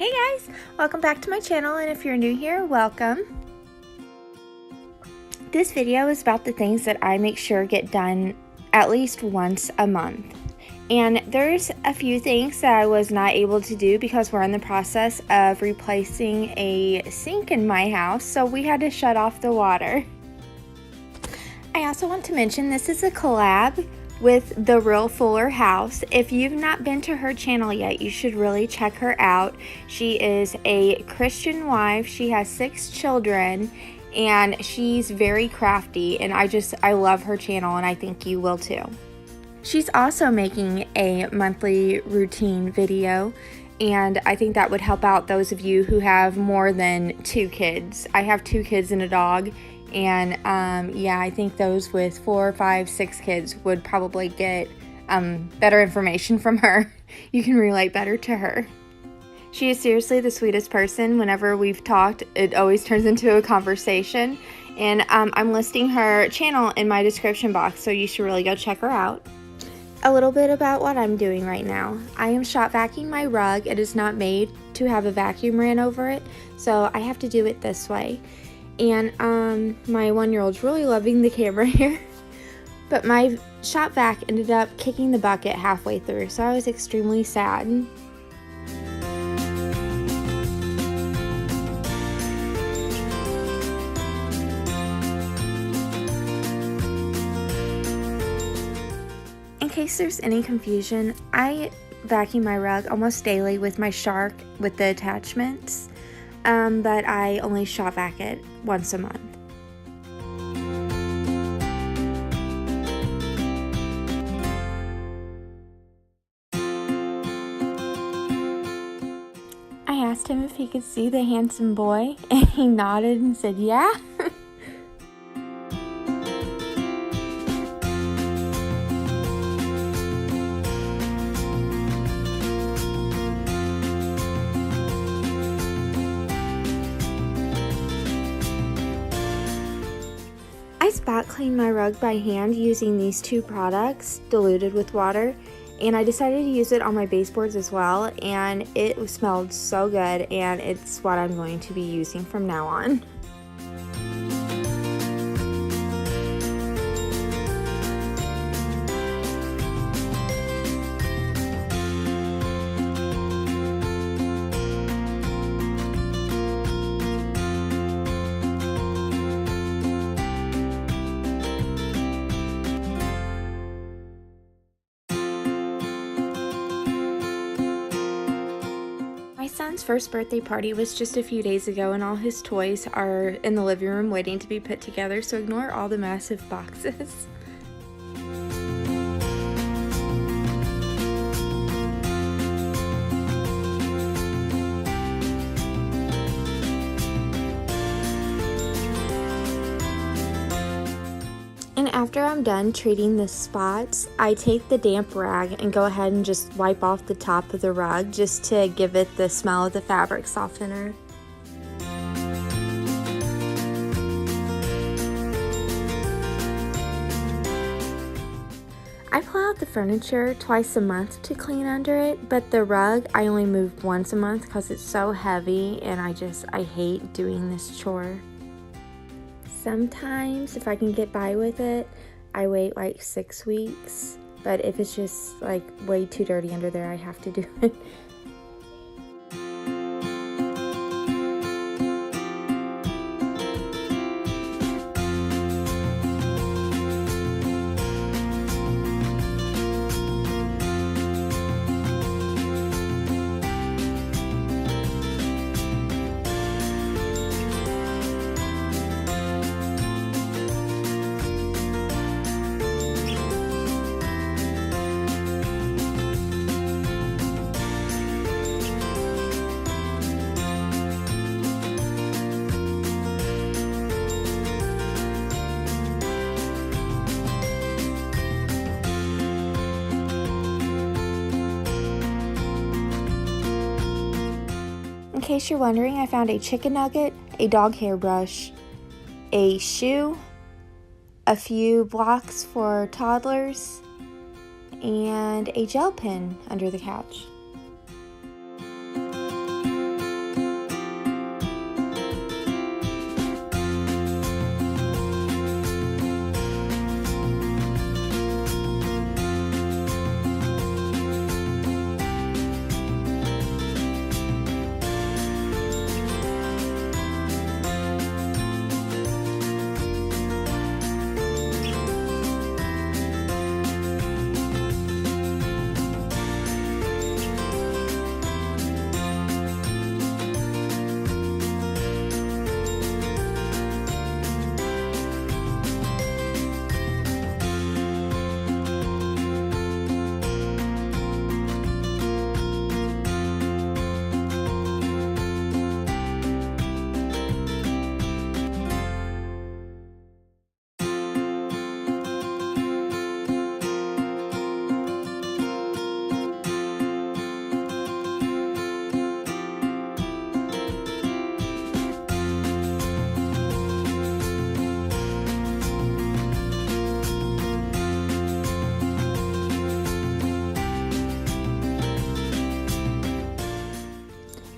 Hey guys, welcome back to my channel, and if you're new here, welcome. This video is about the things that I make sure get done at least once a month. And there's a few things that I was not able to do because we're in the process of replacing a sink in my house, so we had to shut off the water. I also want to mention this is a collab with The Real Fuller House. If you've not been to her channel yet, you should really check her out. She is a Christian wife. She has 6 children and she's very crafty, and I love her channel, and I think you will too. She's also making a monthly routine video, and I think that would help out those of you who have more than 2 kids. I have 2 kids and a dog. And yeah, I think those with 4, 5, 6 kids would probably get better information from her. You can relate better to her. She is seriously the sweetest person. Whenever we've talked, it always turns into a conversation. And I'm listing her channel in my description box, so you should really go check her out. A little bit about what I'm doing right now. I am shop vacuuming my rug. It is not made to have a vacuum ran over it, so I have to do it this way. And my 1-year-old's really loving the camera here. But my shop vac ended up kicking the bucket halfway through, so I was extremely sad. In case there's any confusion, I vacuum my rug almost daily with my Shark with the attachments. But I only shop vac it once a month. I asked him if he could see the handsome boy, and he nodded and said, yeah. I spot cleaned my rug by hand using these 2 products diluted with water, and I decided to use it on my baseboards as well, and it smelled so good, and it's what I'm going to be using from now on. My son's first birthday party was just a few days ago, and all his toys are in the living room waiting to be put together, so ignore all the massive boxes. And after I'm done treating the spots, I take the damp rag and go ahead and just wipe off the top of the rug just to give it the smell of the fabric softener. I pull out the furniture twice a month to clean under it, but the rug I only move once a month because it's so heavy, and I hate doing this chore. Sometimes, if I can get by with it, I wait like 6 weeks, but if it's just like way too dirty under there, I have to do it. In case you're wondering, I found a chicken nugget, a dog hairbrush, a shoe, a few blocks for toddlers, and a gel pen under the couch.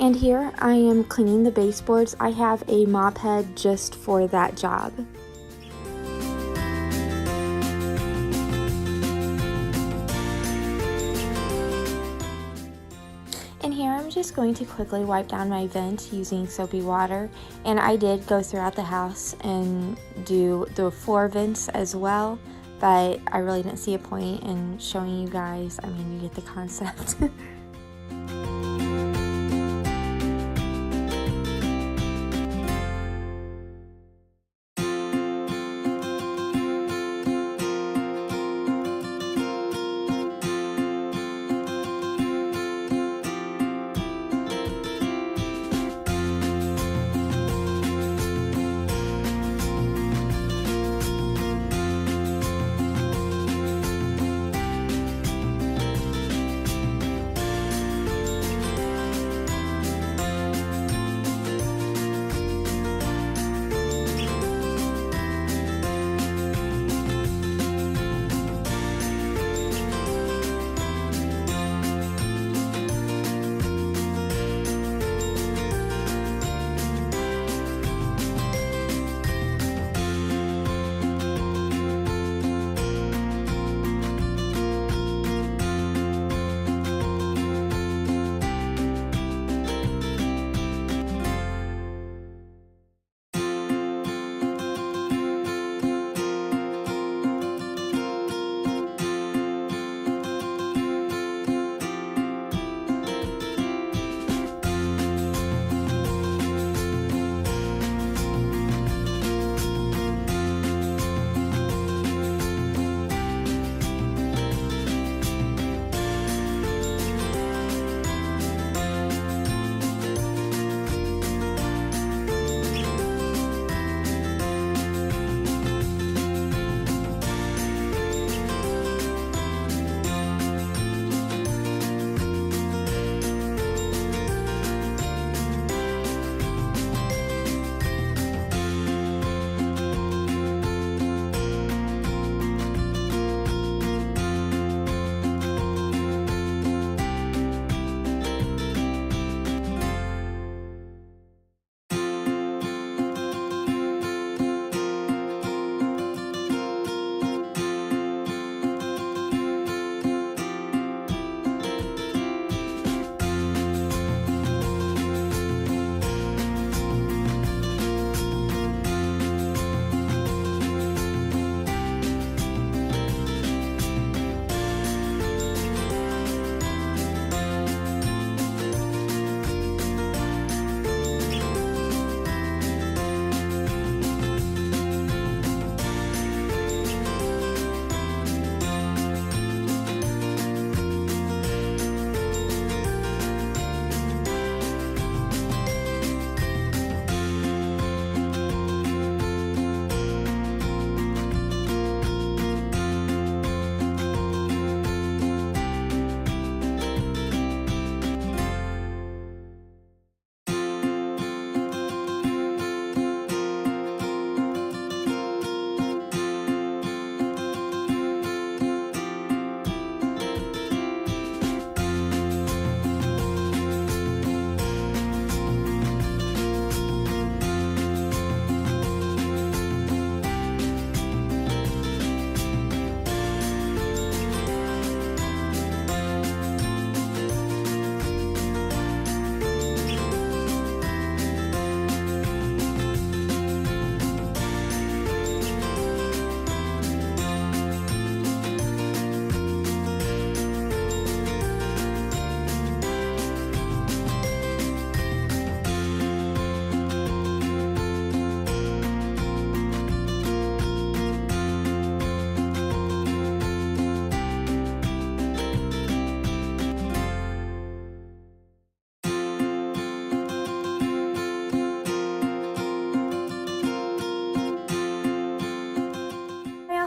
And here I am cleaning the baseboards. I have a mop head just for that job. And here I'm just going to quickly wipe down my vent using soapy water. And I did go throughout the house and do the floor vents as well, but I really didn't see a point in showing you guys. I mean, you get the concept.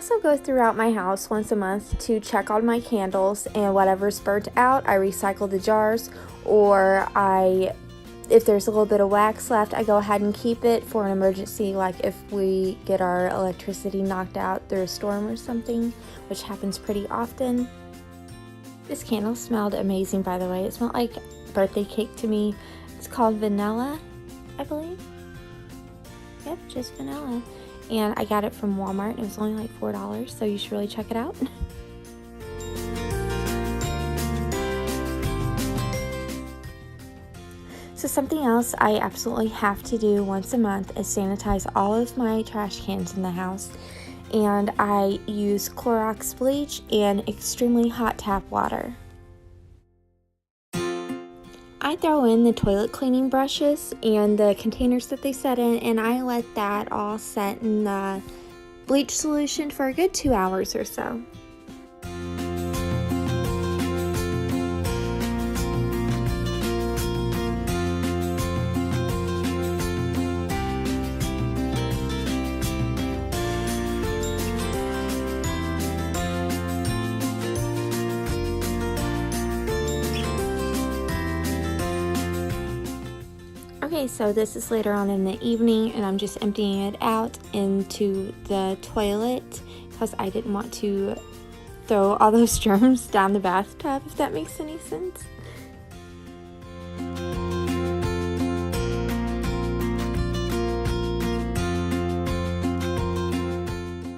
also go throughout my house once a month to check on my candles, and whatever's burnt out, I recycle the jars, or if there's a little bit of wax left, I go ahead and keep it for an emergency, like if we get our electricity knocked out through a storm or something, which happens pretty often. This candle smelled amazing, by the way. It smelled like birthday cake to me. It's called Vanilla, I believe. Yep, just vanilla. And I got it from Walmart. It was only like $4, so you should really check it out. So something else I absolutely have to do once a month is sanitize all of my trash cans in the house. And I use Clorox bleach and extremely hot tap water. I throw in the toilet cleaning brushes and the containers that they set in, and I let that all set in the bleach solution for a good 2 hours or so. Okay, so this is later on in the evening, and I'm just emptying it out into the toilet because I didn't want to throw all those germs down the bathtub, if that makes any sense.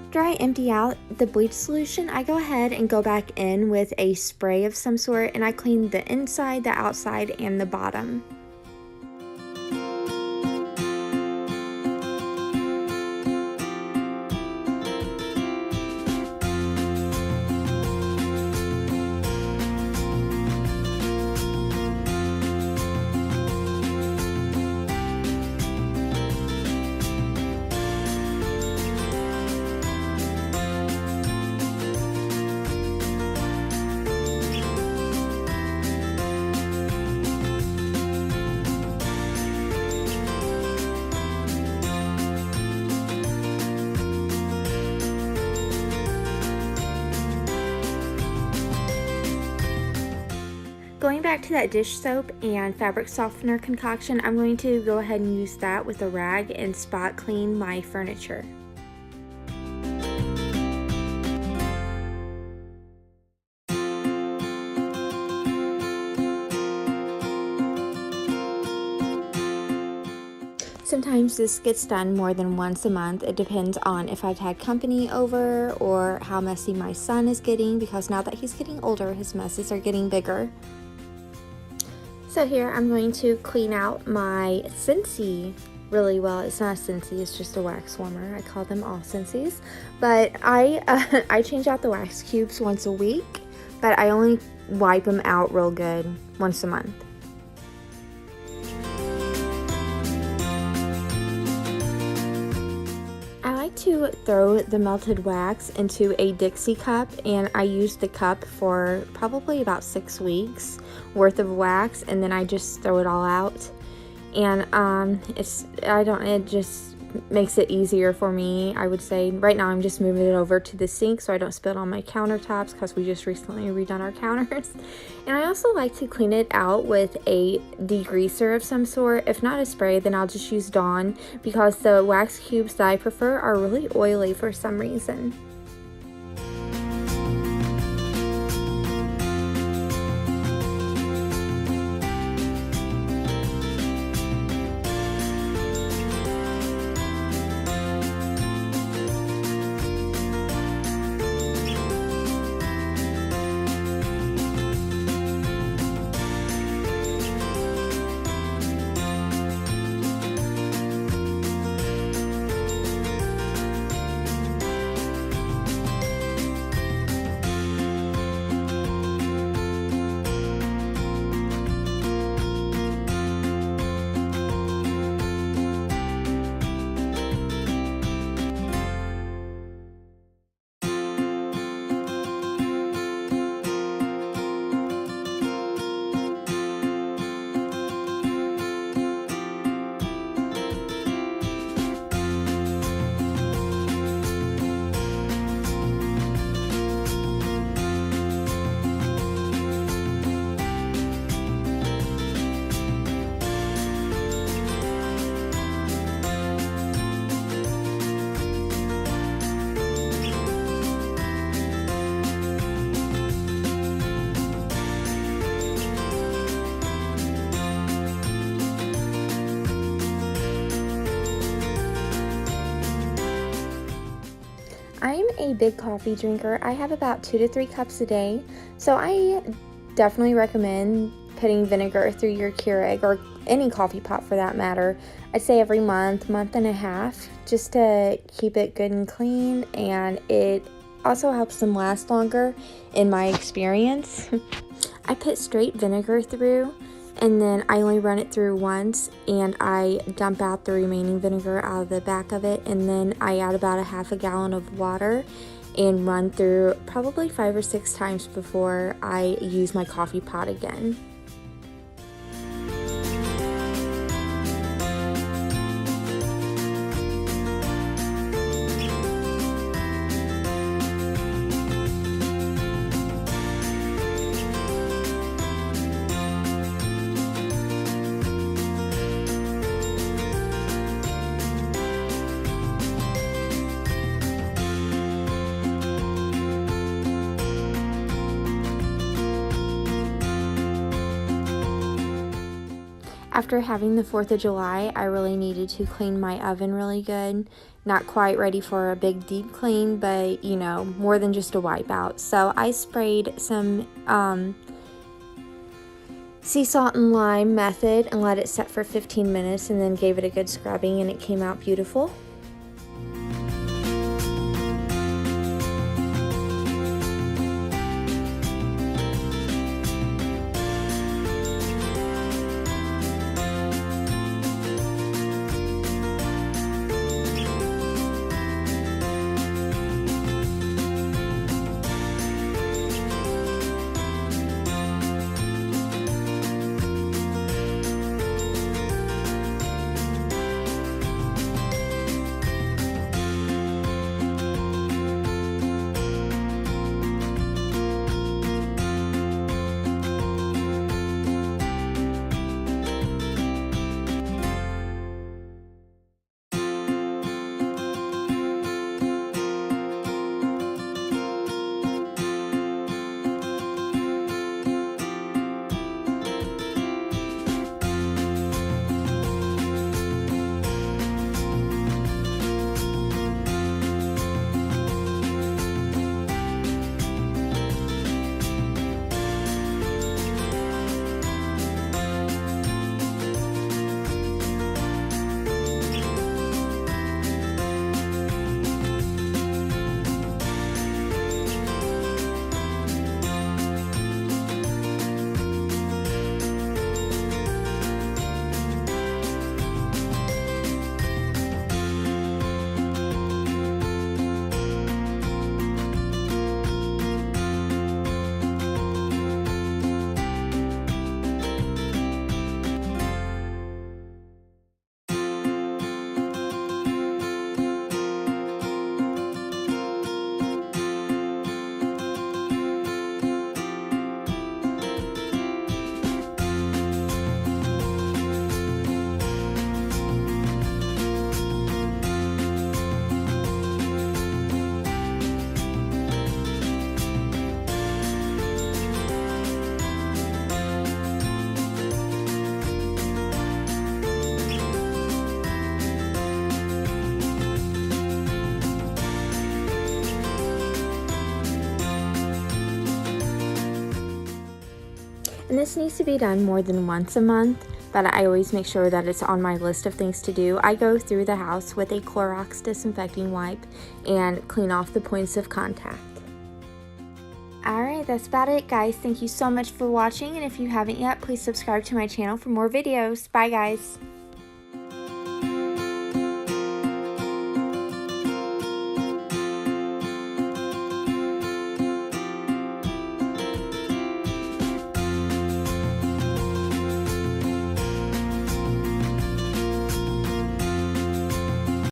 After I empty out the bleach solution, I go ahead and go back in with a spray of some sort, and I clean the inside, the outside, and the bottom. Going back to that dish soap and fabric softener concoction, I'm going to go ahead and use that with a rag and spot clean my furniture. Sometimes this gets done more than once a month. It depends on if I've had company over or how messy my son is getting, because now that he's getting older, his messes are getting bigger. So here I'm going to clean out my Scentsy really well. It's not a Scentsy, it's just a wax warmer. I call them all Scentsy's. But I change out the wax cubes once a week, but I only wipe them out real good once a month. To throw the melted wax into a Dixie cup, and I used the cup for probably about 6 weeks worth of wax, and then I just throw it all out. And it just makes it easier for me, I would say. Right now I'm just moving it over to the sink so I don't spill it on my countertops, because we just recently redone our counters. And I also like to clean it out with a degreaser of some sort. If not a spray, then I'll just use Dawn, because the wax cubes that I prefer are really oily for some reason. I'm a big coffee drinker. I have about 2 to 3 cups a day, so I definitely recommend putting vinegar through your Keurig, or any coffee pot for that matter. I'd say every month, month and a half, just to keep it good and clean, and it also helps them last longer in my experience. I put straight vinegar through, and then I only run it through once, and I dump out the remaining vinegar out of the back of it, and then I add about a half a gallon of water and run through probably 5 or 6 times before I use my coffee pot again. After having the 4th of July, I really needed to clean my oven really good. Not quite ready for a big deep clean, but you know, more than just a wipe out. So I sprayed some sea salt and lime method and let it set for 15 minutes, and then gave it a good scrubbing, and it came out beautiful. And this needs to be done more than once a month, but I always make sure that it's on my list of things to do. I go through the house with a Clorox disinfecting wipe and clean off the points of contact. Alright, that's about it, guys. Thank you so much for watching, and if you haven't yet, please subscribe to my channel for more videos. Bye, guys.